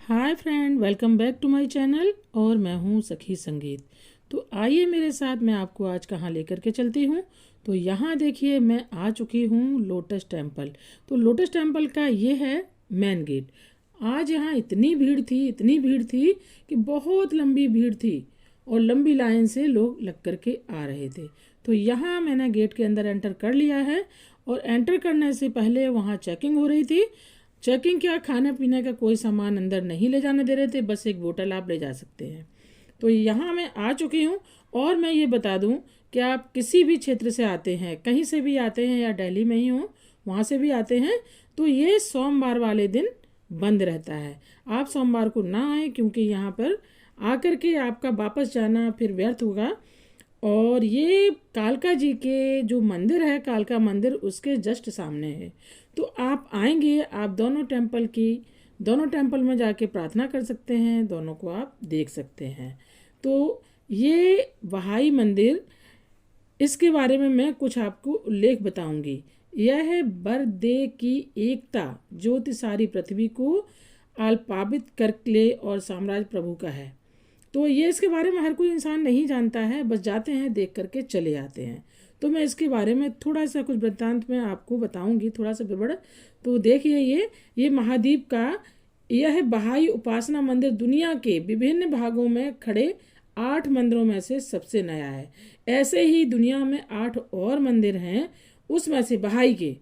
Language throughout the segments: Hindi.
Hi friend, welcome back to my channel. और मैं हूँ सखी संगीत। तो आइए मेरे साथ, मैं आपको आज कहाँ लेकर के चलती हूँ। तो यहाँ देखिए, मैं आ चुकी हूँ लोटस टेम्पल। तो लोटस टेम्पल का ये है मेन गेट। आज यहाँ इतनी भीड़ थी कि बहुत लंबी भीड़ थी और लंबी लाइन से लोग लग कर के आ रहे थे। तो यहाँ मैंने गेट के अंदर एंटर कर लिया है और एंटर करने से पहले वहाँ चेकिंग हो रही थी। चेकिंग क्या, खाने पीने का कोई सामान अंदर नहीं ले जाने दे रहे थे, बस एक बोतल आप ले जा सकते हैं। तो यहाँ मैं आ चुकी हूँ। और मैं ये बता दूँ कि आप किसी भी क्षेत्र से आते हैं, कहीं से भी आते हैं या दिल्ली में ही हो वहाँ से भी आते हैं, तो ये सोमवार वाले दिन बंद रहता है। आप सोमवार को ना आए, क्योंकि यहाँ पर आकर के आपका वापस जाना फिर व्यर्थ होगा। और ये कालका जी के जो मंदिर है, कालका मंदिर, उसके जस्ट सामने है। तो आप आएंगे, आप दोनों टेम्पल में जाके प्रार्थना कर सकते हैं, दोनों को आप देख सकते हैं। तो ये बहाई मंदिर, इसके बारे में मैं कुछ आपको उल्लेख बताऊंगी। यह है बरदे की एकता, ज्योति सारी पृथ्वी को आल्पावित करके और साम्राज्य प्रभु का है। तो ये इसके बारे में हर कोई इंसान नहीं जानता है, बस जाते हैं, देख करके चले आते हैं। तो मैं इसके बारे में थोड़ा सा कुछ वृत्तांत में आपको बताऊंगी, थोड़ा सा विवरण। तो देखिए, ये महाद्वीप का यह है बहाई उपासना मंदिर, दुनिया के विभिन्न भागों में खड़े 8 मंदिरों में से सबसे नया है। ऐसे ही दुनिया में 8 और मंदिर हैं, उसमें से बहाई के,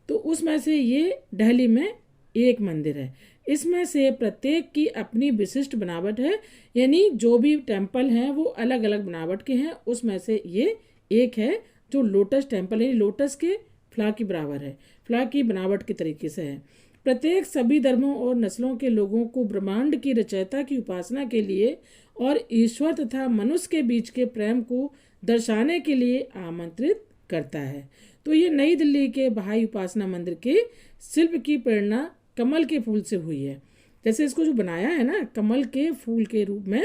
तो उसमें से ये दिल्ली में एक मंदिर है। इसमें से प्रत्येक की अपनी विशिष्ट बनावट है, यानी जो भी टेम्पल हैं वो अलग अलग बनावट के हैं। उसमें से ये एक है जो लोटस टेम्पल है, लोटस के फ्लावर की बराबर है, फ्लावर की बनावट के तरीके से है। प्रत्येक सभी धर्मों और नस्लों के लोगों को ब्रह्मांड की रचयिता की उपासना के लिए और ईश्वर तथा मनुष्य के बीच के प्रेम को दर्शाने के लिए आमंत्रित करता है। तो ये नई दिल्ली के बहाई उपासना मंदिर के शिल्प की प्रेरणा कमल के फूल से हुई है। जैसे इसको जो बनाया है ना, कमल के फूल के रूप में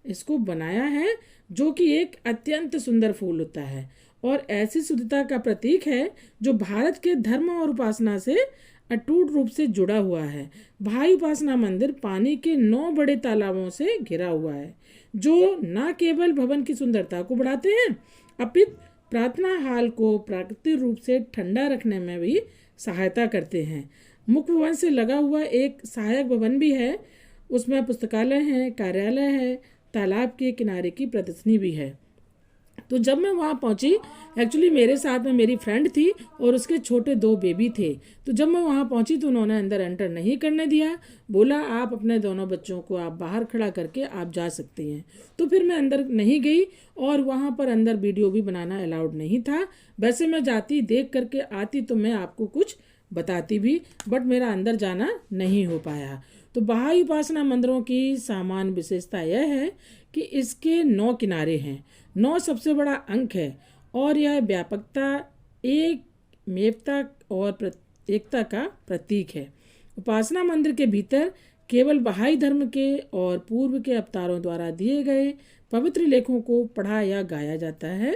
इसको बनाया है, जो कि एक अत्यंत सुंदर फूल होता है और ऐसी शुद्धता का प्रतीक है जो भारत के धर्म और उपासना से अटूट रूप से जुड़ा हुआ है। भाई उपासना मंदिर पानी के 9 बड़े तालाबों से घिरा हुआ है, जो न केवल भवन की सुंदरता को बढ़ाते हैं, अपितु प्रार्थना हाल को प्राकृतिक रूप से ठंडा रखने में भी सहायता करते हैं। मुख्य भवन से लगा हुआ एक सहायक भवन भी है, उसमें पुस्तकालय है, कार्यालय है, तालाब के किनारे की प्रदर्शनी भी है। तो जब मैं वहाँ पहुँची, एक्चुअली मेरे साथ में मेरी फ्रेंड थी और उसके छोटे 2 बेबी थे। तो जब मैं वहाँ पहुँची तो उन्होंने अंदर एंटर नहीं करने दिया, बोला आप अपने दोनों बच्चों को आप बाहर खड़ा करके आप जा सकती हैं। तो फिर मैं अंदर नहीं गई और वहाँ पर अंदर वीडियो भी बनाना अलाउड नहीं था। वैसे मैं जाती, देख करके आती तो मैं आपको कुछ बताती भी, बट मेरा अंदर जाना नहीं हो पाया। तो बहाई उपासना मंदिरों की सामान्य विशेषता यह है कि इसके 9 किनारे हैं, 9 सबसे बड़ा अंक है और यह व्यापकता, एक मेवता और एकता का प्रतीक है। उपासना मंदिर के भीतर केवल बहाई धर्म के और पूर्व के अवतारों द्वारा दिए गए पवित्र लेखों को पढ़ा या गाया जाता है।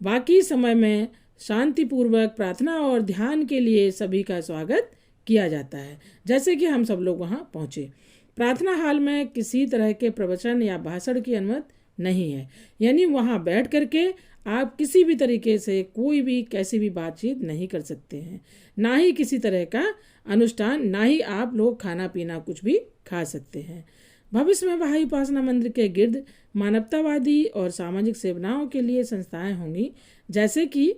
बाकी समय में शांतिपूर्वक प्रार्थना और ध्यान के लिए सभी का स्वागत किया जाता है। जैसे कि हम सब लोग वहाँ पहुँचे। प्रार्थना हाल में किसी तरह के प्रवचन या भाषण की अनुमति नहीं है, यानी वहाँ बैठ करके आप किसी भी तरीके से कोई भी कैसी भी बातचीत नहीं कर सकते हैं, ना ही किसी तरह का अनुष्ठान, ना ही आप लोग खाना पीना कुछ भी खा सकते हैं। भविष्य में बहाई उपासना मंदिर के गिर्द मानवतावादी और सामाजिक सेवाओं के लिए संस्थाएं होंगी, जैसे कि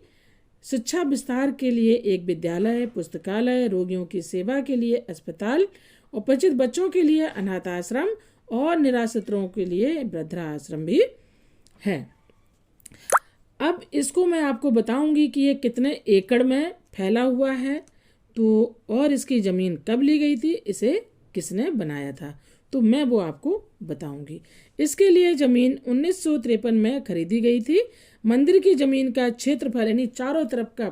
शिक्षा विस्तार के लिए एक विद्यालय, पुस्तकालय, रोगियों की सेवा के लिए अस्पताल, उपस्थित बच्चों के लिए अनाथ आश्रम और निराश्रितों के लिए वृद्धाश्रम भी है। अब इसको मैं आपको बताऊंगी कि ये कितने एकड़ में फैला हुआ है, तो और इसकी ज़मीन कब ली गई थी, इसे किसने बनाया था, तो मैं वो आपको बताऊंगी। इसके लिए ज़मीन 1953 में खरीदी गई थी। मंदिर की ज़मीन का क्षेत्रफल, यानी चारों तरफ का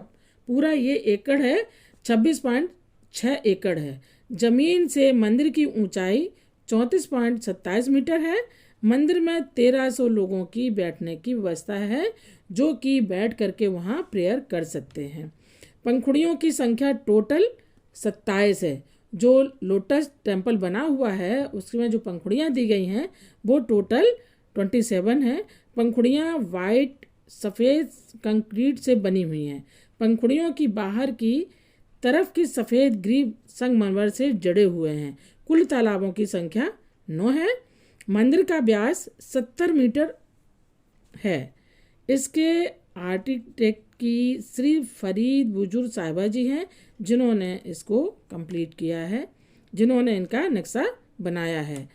पूरा ये एकड़ है, 26.6 एकड़ है। ज़मीन से मंदिर की ऊंचाई 34.27 मीटर है। मंदिर में 1300 लोगों की बैठने की व्यवस्था है, जो कि बैठ करके वहाँ प्रेयर कर सकते हैं। पंखुड़ियों की संख्या टोटल 27 है, जो लोटस टेम्पल बना हुआ है उसमें जो पंखुड़ियाँ दी गई हैं वो टोटल 27 हैं। पंखुड़ियाँ वाइट सफ़ेद कंक्रीट से बनी हुई हैं। पंखुड़ियों की बाहर की तरफ की सफ़ेद ग्रीव संगमरमर से जड़े हुए हैं। कुल तालाबों की संख्या 9 है। मंदिर का व्यास 70 मीटर है। इसके आर्किटेक्ट की श्री फरीद बुजुर्ग साहिबा जी हैं, जिन्होंने इसको कंप्लीट किया है, जिन्होंने इनका नक्शा बनाया है।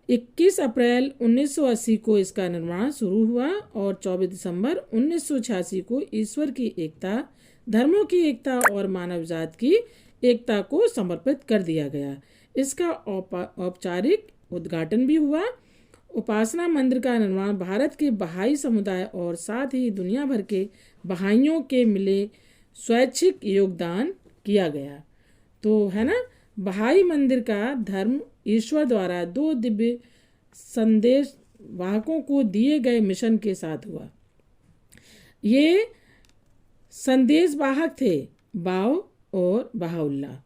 21 अप्रैल 1980 को इसका निर्माण शुरू हुआ और 24 दिसंबर 1986 को ईश्वर की एकता, धर्मों की एकता और मानव जात की एकता को समर्पित कर दिया गया। इसका औपचारिक उद्घाटन भी हुआ। उपासना मंदिर का निर्माण भारत के बहाई समुदाय और साथ ही दुनिया भर के बहाइयों के मिले स्वैच्छिक योगदान किया गया। तो है ना, बहाई मंदिर का धर्म ईश्वर द्वारा 2 दिव्य संदेश वाहकों को दिए गए मिशन के साथ हुआ। ये संदेश वाहक थे बाव और बहाउल्लाह।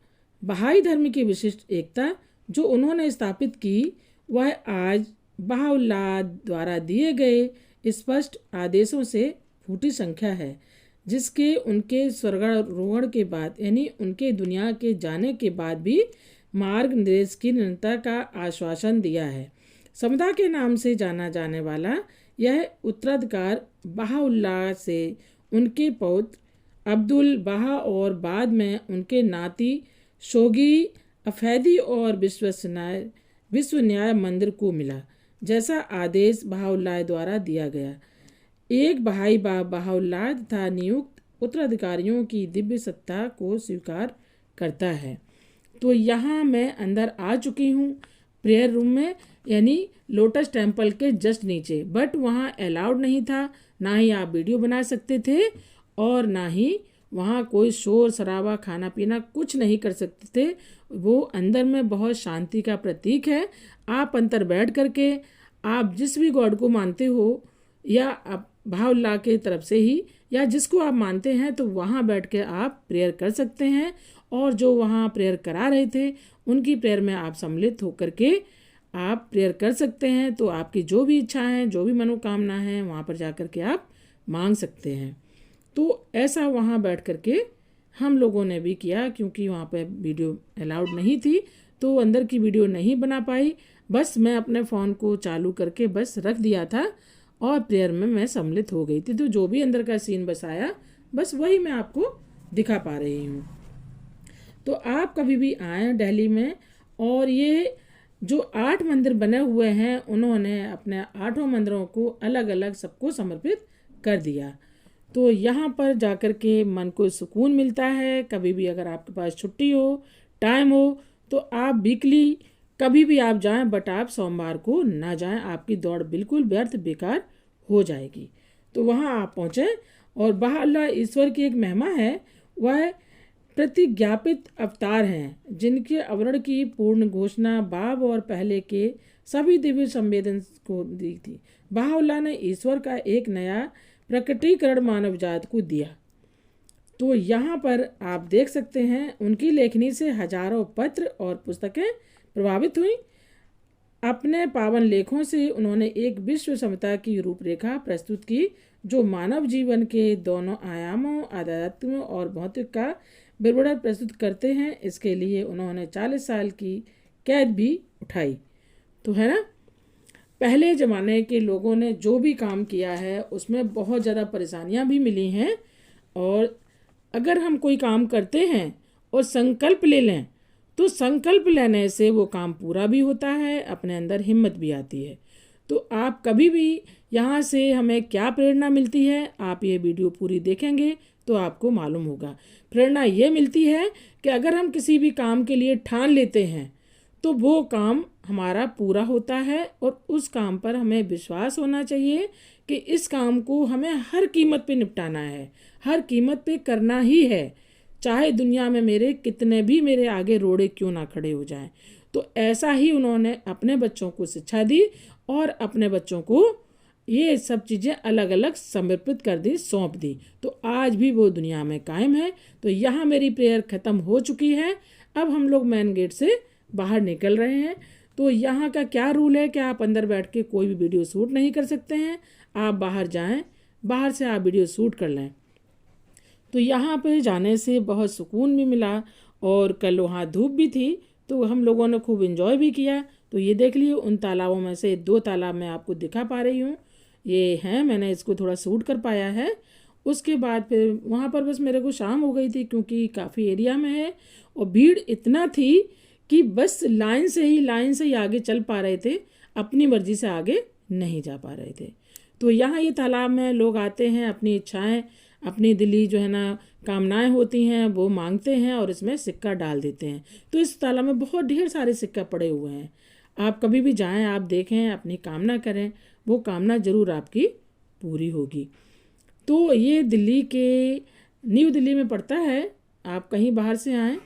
बहाई धर्म की विशिष्ट एकता जो उन्होंने स्थापित की वह आज बहाउल्लाह द्वारा दिए गए स्पष्ट आदेशों से फूटी संख्या है, जिसके उनके स्वर्गारोहण के बाद यानी उनके दुनिया के जाने के बाद भी मार्ग निर्देश की निरंतरता का आश्वासन दिया है। समुदाय के नाम से जाना जाने वाला यह उत्तराधिकार बहाउल्लाह से उनके पौत्र अब्दुल बहा और बाद में उनके नाती शोगी अफैदी और विश्व न्याय मंदिर को मिला, जैसा आदेश बहाउल्लाह द्वारा दिया गया। एक बहाई बहाउल्लाह तथा नियुक्त उत्तराधिकारियों की दिव्य सत्ता को स्वीकार करता है। तो यहाँ मैं अंदर आ चुकी हूँ प्रेयर रूम में, यानी लोटस टेम्पल के जस्ट नीचे। बट वहाँ अलाउड नहीं था, ना ही आप वीडियो बना सकते थे और ना ही वहाँ कोई शोर शराबा खाना पीना कुछ नहीं कर सकते थे। वो अंदर में बहुत शांति का प्रतीक है। आप अंदर बैठ करके आप जिस भी गॉड को मानते हो या आप बहाउल्लाह के तरफ से ही या जिसको आप मानते हैं, तो वहाँ बैठ के आप प्रेयर कर सकते हैं। और जो वहाँ प्रेयर करा रहे थे उनकी प्रेयर में आप सम्मिलित होकर के आप प्रेयर कर सकते हैं। तो आपकी जो भी इच्छा है, जो भी मनोकामना है, वहाँ पर जा कर के आप मांग सकते हैं। तो ऐसा वहाँ बैठ कर के हम लोगों ने भी किया, क्योंकि वहाँ पे वीडियो अलाउड नहीं थी तो अंदर की वीडियो नहीं बना पाई। बस मैं अपने फ़ोन को चालू करके बस रख दिया था और प्रेयर में मैं सम्मिलित हो गई थी। तो जो भी अंदर का सीन बस आया, बस वही मैं आपको दिखा पा रही हूँ। तो आप कभी भी आएँ दिल्ली में, और ये जो 8 मंदिर बने हुए हैं उन्होंने अपने 8 मंदिरों को अलग अलग सबको समर्पित कर दिया। तो यहाँ पर जाकर के मन को सुकून मिलता है। कभी भी अगर आपके पास छुट्टी हो, टाइम हो, तो आप वीकली कभी भी आप जाएं, बट आप सोमवार को ना जाएं, आपकी दौड़ बिल्कुल व्यर्थ बेकार हो जाएगी। तो वहाँ आप पहुँचें। और बहाउल्लाह ईश्वर की एक महिमा है, वह प्रतिज्ञापित अवतार हैं जिनके आवरण की पूर्ण घोषणा बाब और पहले के सभी दिव्य संवेदन को दी थी। बहाउल्लाह ने ईश्वर का एक नया प्रकटीकरण मानव जात को दिया। तो यहाँ पर आप देख सकते हैं उनकी लेखनी से हजारों पत्र और पुस्तकें प्रभावित हुई। अपने पावन लेखों से उन्होंने एक विश्व समता की रूपरेखा प्रस्तुत की, जो मानव जीवन के दोनों आयामों आध्यात्म और भौतिक का विवरण प्रस्तुत करते हैं। इसके लिए उन्होंने 40 साल की कैद भी उठाई। तो है ना, पहले ज़माने के लोगों ने जो भी काम किया है उसमें बहुत ज़्यादा परेशानियां भी मिली हैं। और अगर हम कोई काम करते हैं और संकल्प ले लें, तो संकल्प लेने से वो काम पूरा भी होता है, अपने अंदर हिम्मत भी आती है। तो आप कभी भी यहाँ से हमें क्या प्रेरणा मिलती है, आप ये वीडियो पूरी देखेंगे तो आपको मालूम होगा। प्रेरणा ये मिलती है कि अगर हम किसी भी काम के लिए ठान लेते हैं तो वो काम हमारा पूरा होता है, और उस काम पर हमें विश्वास होना चाहिए कि इस काम को हमें हर कीमत पे निपटाना है, हर कीमत पे करना ही है, चाहे दुनिया में मेरे आगे रोड़े क्यों ना खड़े हो जाएं। तो ऐसा ही उन्होंने अपने बच्चों को शिक्षा दी और अपने बच्चों को ये सब चीज़ें अलग अलग समर्पित कर दी, सौंप दी। तो आज भी वो दुनिया में कायम है। तो यहाँ मेरी प्रेयर ख़त्म हो चुकी है। अब हम लोग मेन गेट से बाहर निकल रहे हैं। तो यहाँ का क्या रूल है कि आप अंदर बैठ के कोई भी वीडियो शूट नहीं कर सकते हैं, आप बाहर जाएं, बाहर से आप वीडियो शूट कर लें। तो यहाँ पे जाने से बहुत सुकून भी मिला और कल वहाँ धूप भी थी, तो हम लोगों ने खूब इन्जॉय भी किया। तो ये देख लिए उन तालाबों में से 2 तालाब मैं आपको दिखा पा रही हूँ, ये हैं, मैंने इसको थोड़ा शूट कर पाया है। उसके बाद फिर वहाँ पर बस मेरे को शाम हो गई थी क्योंकि काफ़ी एरिया में है और भीड़ इतना थी कि बस लाइन से ही आगे चल पा रहे थे, अपनी मर्जी से आगे नहीं जा पा रहे थे। तो यहाँ ये तालाब में लोग आते हैं, अपनी इच्छाएं, अपनी दिली जो है ना कामनाएं होती हैं वो मांगते हैं और इसमें सिक्का डाल देते हैं। तो इस तालाब में बहुत ढेर सारे सिक्का पड़े हुए हैं, आप कभी भी जाएं, आप देखें, अपनी कामना करें, वो कामना ज़रूर आपकी पूरी होगी। तो ये दिल्ली के न्यू दिल्ली में पड़ता है। आप कहीं बाहर से आएँ,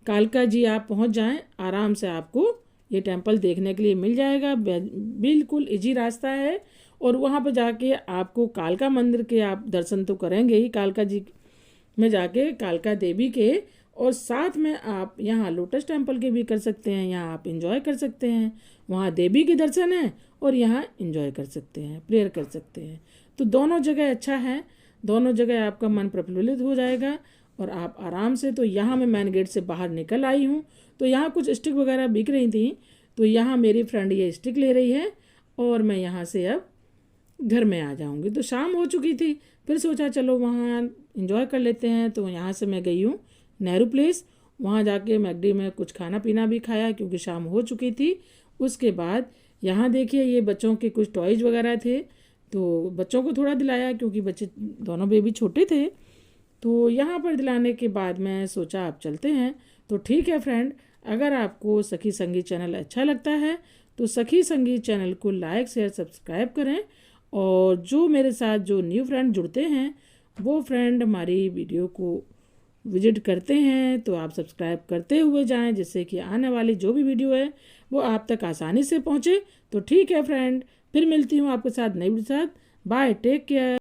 कालका जी आप पहुंच जाएं, आराम से आपको ये टेंपल देखने के लिए मिल जाएगा। बिल्कुल इजी रास्ता है और वहाँ पर जाके आपको कालका मंदिर के आप दर्शन तो करेंगे ही, कालका जी में जाके कालका देवी के, और साथ में आप यहाँ लोटस टेंपल के भी कर सकते हैं। यहाँ आप इंजॉय कर सकते हैं, वहाँ देवी के दर्शन है और यहाँ इंजॉय कर सकते हैं, प्रेयर कर सकते हैं। तो दोनों जगह अच्छा है, दोनों जगह आपका मन प्रफुल्लित हो जाएगा और आप आराम से। तो यहाँ मैं मेन गेट से बाहर निकल आई हूँ, तो यहाँ कुछ स्टिक वगैरह बिक रही थी, तो यहाँ मेरी फ्रेंड ये स्टिक ले रही है और मैं यहाँ से अब घर में आ जाऊँगी। तो शाम हो चुकी थी, फिर सोचा चलो वहाँ इंजॉय कर लेते हैं। तो यहाँ से मैं गई हूँ नेहरू प्लेस, वहाँ जाके मैकडी में कुछ खाना पीना भी खाया क्योंकि शाम हो चुकी थी। उसके बाद यहाँ देखिए ये बच्चों के कुछ टॉयज वगैरह थे, तो बच्चों को थोड़ा दिलाया क्योंकि बच्चे दोनों बेबी छोटे थे। तो यहाँ पर दिलाने के बाद मैं सोचा आप चलते हैं। तो ठीक है फ्रेंड, अगर आपको सखी संगीत चैनल अच्छा लगता है तो सखी संगीत चैनल को लाइक शेयर सब्सक्राइब करें, और जो मेरे साथ जो न्यू फ्रेंड जुड़ते हैं वो फ्रेंड हमारी वीडियो को विजिट करते हैं तो आप सब्सक्राइब करते हुए जाएं, जिससे कि आने वाली जो भी वीडियो है वो आप तक आसानी से पहुंचे। तो ठीक है फ्रेंड, फिर मिलती हूँ आपके साथ नई वीडियो के साथ। Bye, take care.